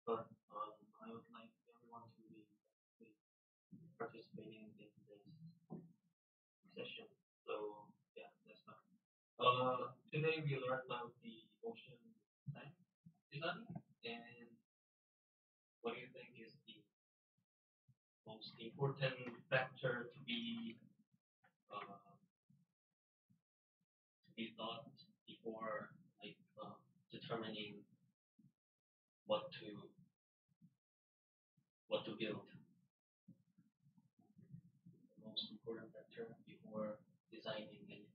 but I would like everyone to be participating in this session. So yeah, that's fine. Today we learned about the ocean design, and what do you think is the most important factor uh, to be thought before like determining what to what to build? The most important factor before designing anything.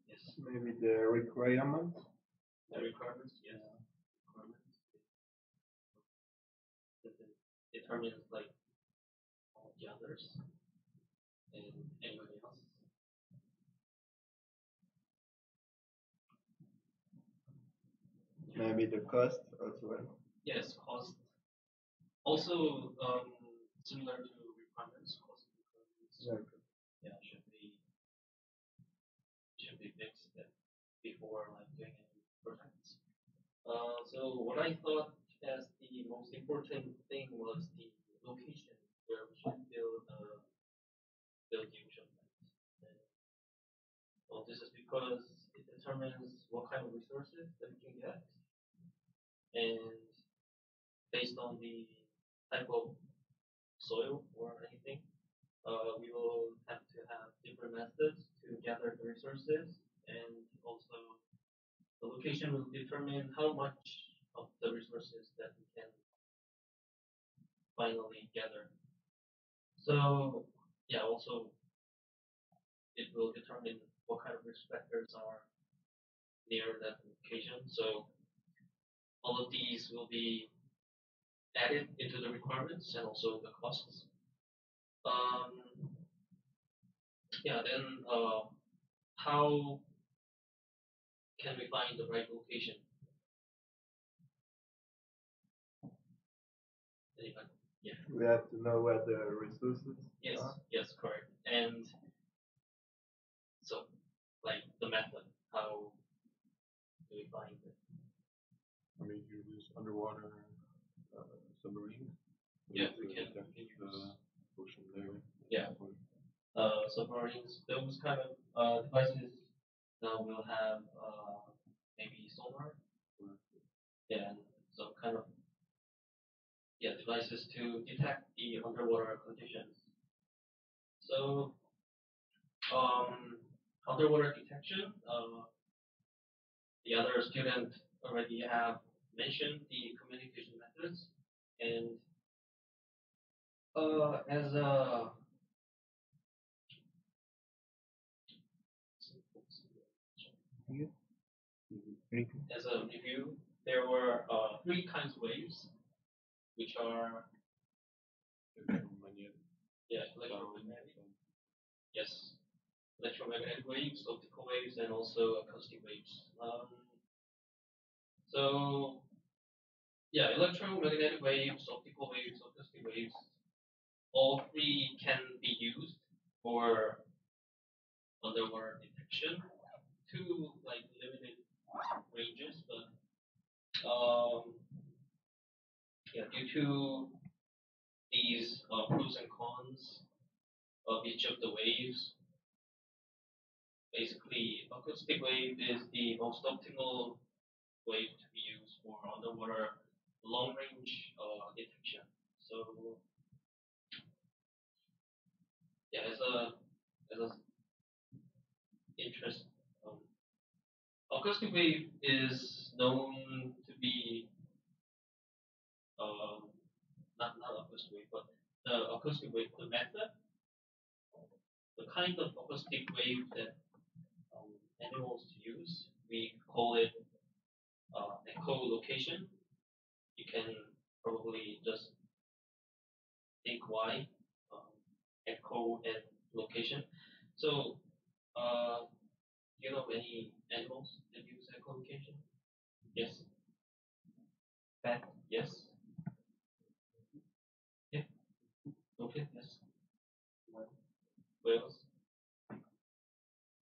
Yes, Maybe the requirements. the requirements. Yes, requirements. That determines like all the others and anybody else. Maybe the cost as well. Yes, cost. Also, similar to requirements, cost requirements. Yeah. Yeah, should be fixed before like doing any projects. So what I thought as the most important thing was the location where we should build the ocean plant. And, well, this is because it determines what kind of resources that we can get, and based on the type of soil or anything, we will have to have different methods to gather the resources, and also the location will determine how much of the resources that we can finally gather. So yeah, also it will determine what kind of respectors are near that location. So all of these will be added into the requirements and also the costs. Um, yeah, then how can we find the right location? Anybody? Yeah. We have to know where the resources Yes. are. Yes. Correct. And so, like the method, how do we find it? I mean, you use underwater submarines. Yeah, we can use Ocean layer. yeah submarines. Those kind of devices now will have maybe sonar. Yeah, and some kind of yeah devices to detect the underwater conditions. So underwater detection. The other student already have mentioned the communication methods, and as a as a review, there were three kinds of waves, which are yeah electromagnetic, yes, electromagnetic waves, optical waves, and also acoustic waves. So yeah, electromagnetic waves, optical waves, acoustic waves, all three can be used for underwater detection to like limited ranges, but yeah, due to these pros and cons of each of the waves, basically acoustic wave is the most optimal wave to be used for underwater long range detection. So yeah, as a interest, um, acoustic wave is known to be um, not acoustic wave, but the acoustic wave, the method, the kind of acoustic wave that animals use. We call it echolocation. You can probably just think why um, echo and location. So, do you know any animals that use echolocation? Yes. Bat. Yes. Yeah. Dolphin. Yes. Whales.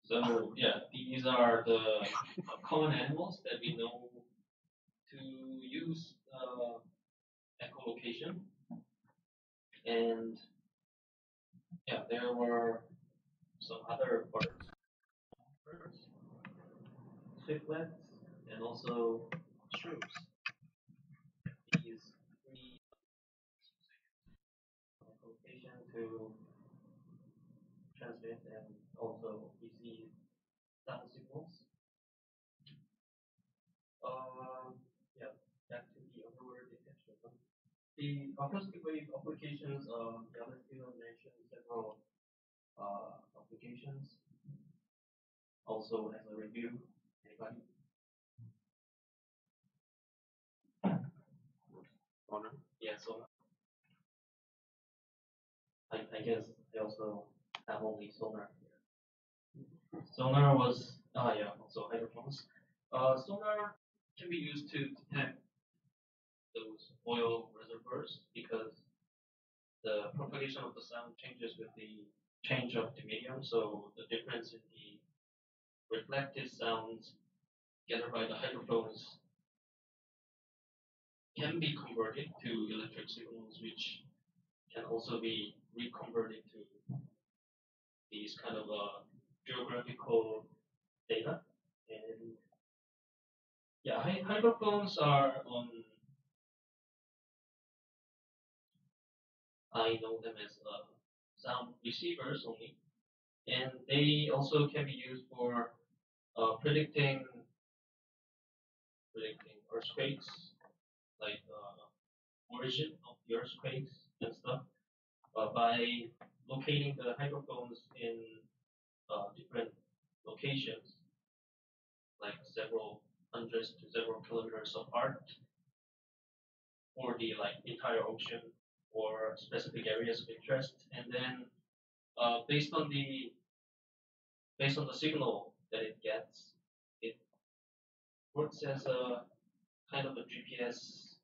So yeah, these are the common animals that we know to use echolocation, and yeah, there were some other birds, swiftlets, and also shrooms. These three echolocation to transmit and also receive sound signals. Yeah, back to the underwater detection. The acoustic wave applications, the other student mentioned several applications. Also, as a review, anybody? Honor. Yeah, so I guess I also have only sonar here. Sonar was, yeah, also hydrophones. Sonar can be used to detect those oil reservoirs because the propagation of the sound changes with the change of the medium. So the difference in the reflected sounds gathered by the hydrophones can be converted to electric signals, which can also be reconverted to these kind of geographical data. And yeah, hydrophones are on, I know them as sound receivers only, and they also can be used for predicting earthquakes, like origin of the earthquakes and stuff, by locating the hydrophones in different locations, like several hundreds to several kilometers apart, for the like entire ocean or specific areas of interest, and then based on the signal that it gets, it works as a kind of a GPS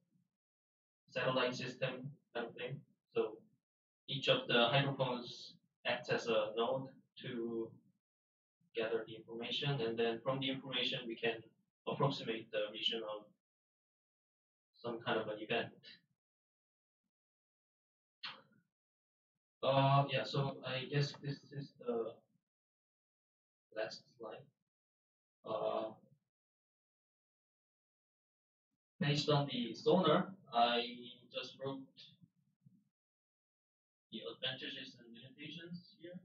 satellite system kind of thing. So each of the hydrophones acts as a node to gather the information, and then from the information we can approximate the region of some kind of an event. Yeah, so I guess this is the last slide. Uh, Based on the sonar, I just wrote the advantages and limitations here.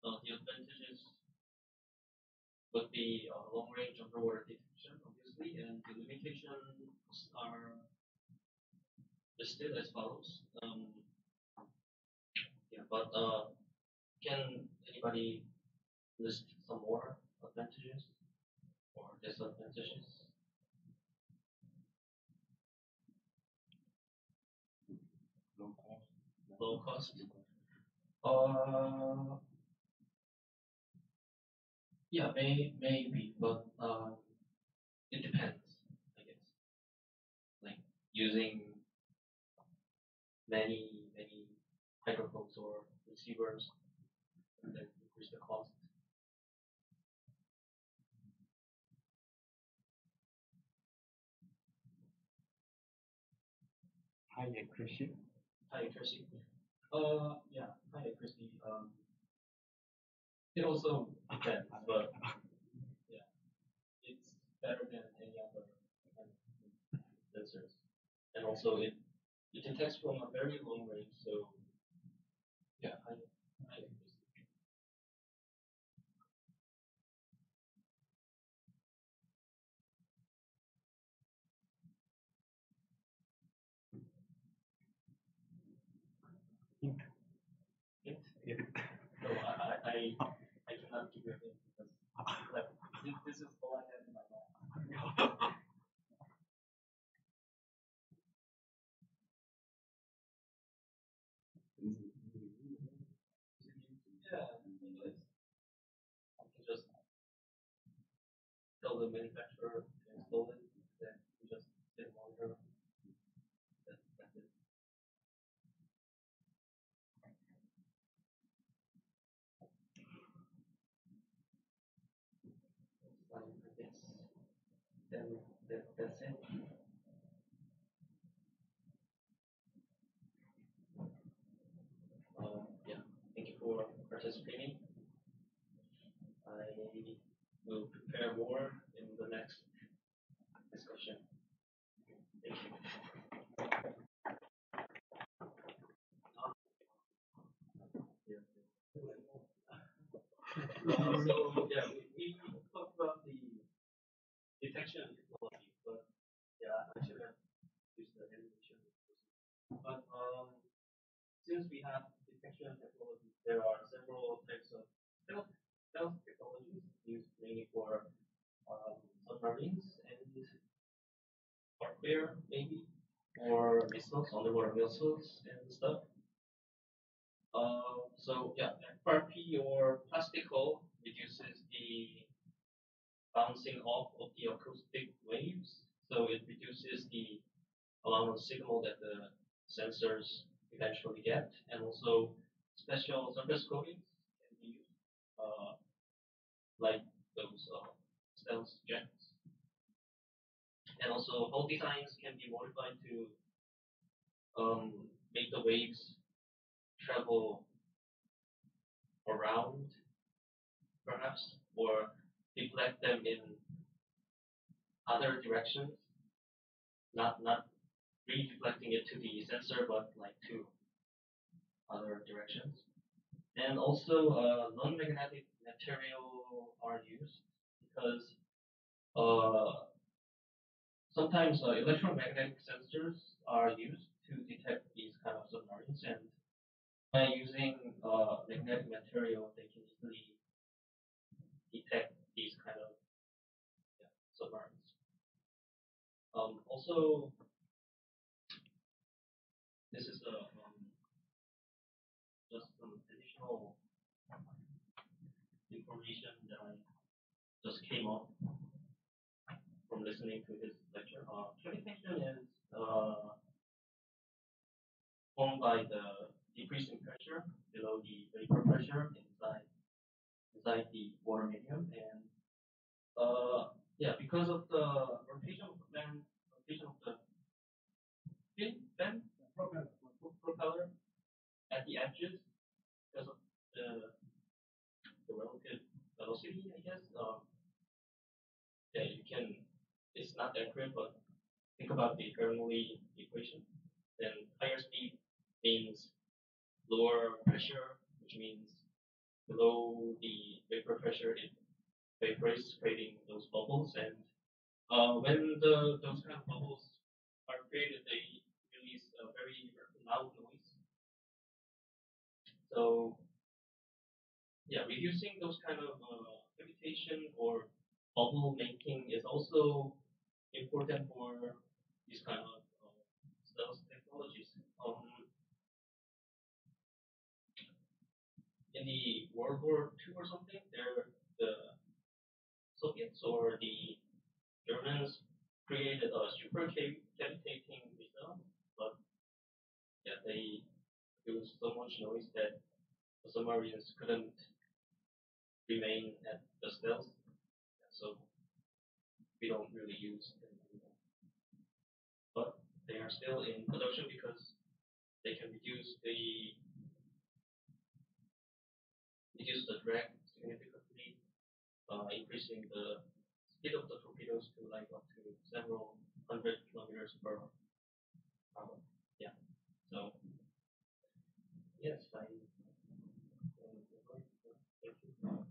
The advantages would be long range underwater detection, obviously, and the limitations are listed as follows. Yeah, but can anybody list some more advantages or disadvantages? Low cost. Low cost. Uh, yeah, maybe, but it depends, I guess. Like using many microphones or receivers and then increase the cost. High accuracy. High accuracy. Yeah, high accuracy. It also depends, but yeah, it's better than any other kind of sensors. And also it detects from a very long range, so yeah, high accuracy. Hint. Hint? Yeah. No, I cannot give you a hint because like this is all I have in my mind. Yeah, it is. I can just tell the manufacturer to install it, then you just get a monitor. That's it. I guess then that's it. So yeah, we talked about the detection technology, but yeah, I should have used the animation. But since we have detection technology, there are several types of stealth, stealth technologies used mainly for submarines and hardware, maybe, or missiles, underwater missiles and stuff. So yeah, FRP or plastic hull reduces the bouncing off of the acoustic waves, so it reduces the amount of signal that the sensors eventually get, and also special surface coatings can be used, uh, like those stealth jets, and also hull designs can be modified to make the waves travel around, perhaps, or deflect them in other directions, not reflecting it to the sensor, but like to other directions. And also, non-magnetic material are used because uh, sometimes electromagnetic sensors are used to detect these kind of submarines, and by using magnetic material, they can easily detect these kind of submarines. Also, this is just some additional information that I just came up from listening to his lecture. Cavitation is formed by the decreasing pressure below the vapor pressure inside the water medium, and yeah, because of the rotation of the fin propeller at the edges, because of the, the relative velocity, I guess. Yeah, you can. It's not accurate, but think about the Bernoulli equation. Then higher speed means lower pressure, which means below the vapor pressure, it vaporizes, creating those bubbles. And when those kind of bubbles are created, they release a very loud noise. So yeah, reducing those kind of cavitation or bubble making is also important for these kind of stealth technologies. In the World War II or something, the Soviets or the Germans created a super cavitating missile, but yeah, they produced so much noise that the submarines couldn't remain at the stealth, so we don't really use them anymore. But they are still in production because they can reduce the drag significantly, increasing the speed of the torpedoes to like up to several hundred kilometers per hour. Yeah. So yes, I. Thank you.